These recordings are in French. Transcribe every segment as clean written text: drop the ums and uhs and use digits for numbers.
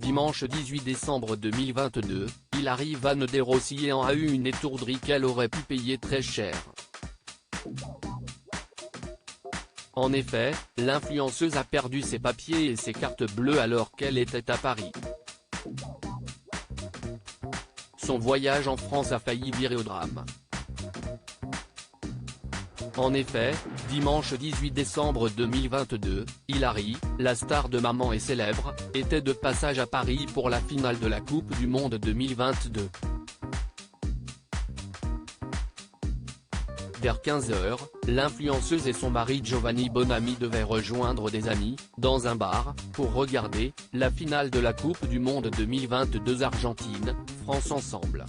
Dimanche 18 décembre 2022, Hilary Van der Rossien a eu une étourderie qu'elle aurait pu payer très cher. En effet, l'influenceuse a perdu ses papiers et ses cartes bleues alors qu'elle était à Paris. Son voyage en France a failli virer au drame. En effet, dimanche 18 décembre 2022, Hilary, la star de Maman est célèbre, était de passage à Paris pour la finale de la Coupe du Monde 2022. Vers 15h, l'influenceuse et son mari Giovanni Bonami devaient rejoindre des amis, dans un bar, pour regarder la finale de la Coupe du Monde 2022 Argentine-France ensemble.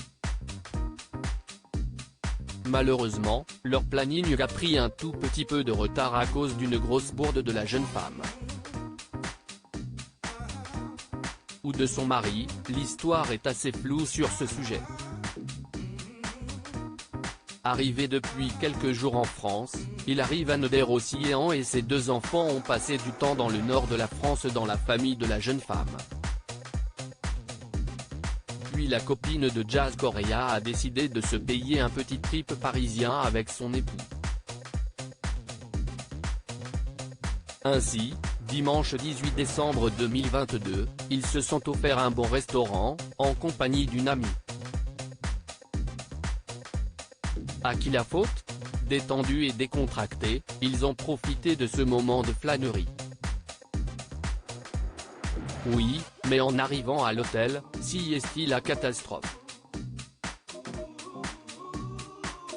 Malheureusement, leur planning a pris un tout petit peu de retard à cause d'une grosse bourde de la jeune femme. Ou de son mari, l'histoire est assez floue sur ce sujet. Arrivée depuis quelques jours en France, Hilary Van der Rossien et ses deux enfants ont passé du temps dans le nord de la France dans la famille de la jeune femme. Puis la copine de Jazz Correa a décidé de se payer un petit trip parisien avec son époux. Ainsi, dimanche 18 décembre 2022, ils se sont offerts un bon restaurant, en compagnie d'une amie. À qui la faute? Détendus et décontractés, ils ont profité de ce moment de flânerie. Oui, mais en arrivant à l'hôtel, s'y est-il la catastrophe.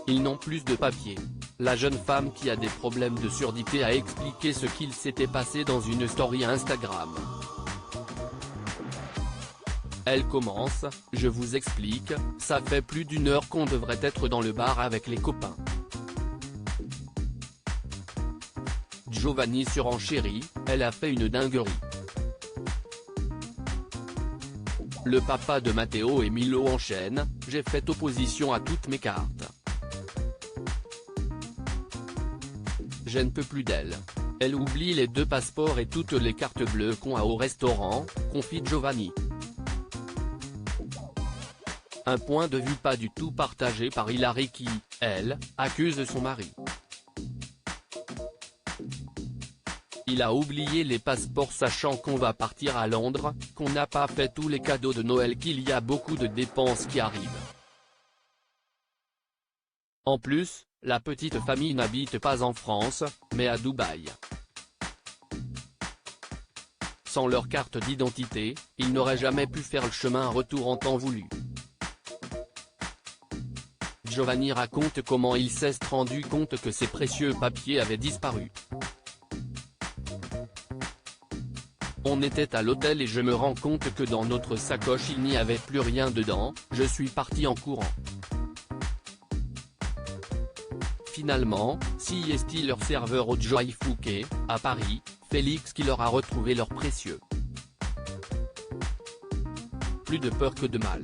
Ils n'ont plus de papier. La jeune femme qui a des problèmes de surdité a expliqué ce qu'il s'était passé dans une story Instagram. Elle commence, je vous explique, ça fait plus d'une heure qu'on devrait être dans le bar avec les copains. Giovanni surenchérit, elle a fait une dinguerie. Le papa de Matteo et Milo enchaîne, j'ai fait opposition à toutes mes cartes. Je ne peux plus d'elle. Elle oublie les 2 passeports et toutes les cartes bleues qu'on a au restaurant, confie Giovanni. Un point de vue pas du tout partagé par Hilary qui, elle, accuse son mari. Il a oublié les passeports sachant qu'on va partir à Londres, qu'on n'a pas fait tous les cadeaux de Noël, qu'il y a beaucoup de dépenses qui arrivent. En plus, la petite famille n'habite pas en France, mais à Dubaï. Sans leur carte d'identité, ils n'auraient jamais pu faire le chemin retour en temps voulu. Giovanni raconte comment il s'est rendu compte que ses précieux papiers avaient disparu. On était à l'hôtel et je me rends compte que dans notre sacoche il n'y avait plus rien dedans, je suis parti en courant. Finalement, si est-il leur serveur au Joy Fouquet, à Paris, Félix qui leur a retrouvé leurs précieux. Plus de peur que de mal.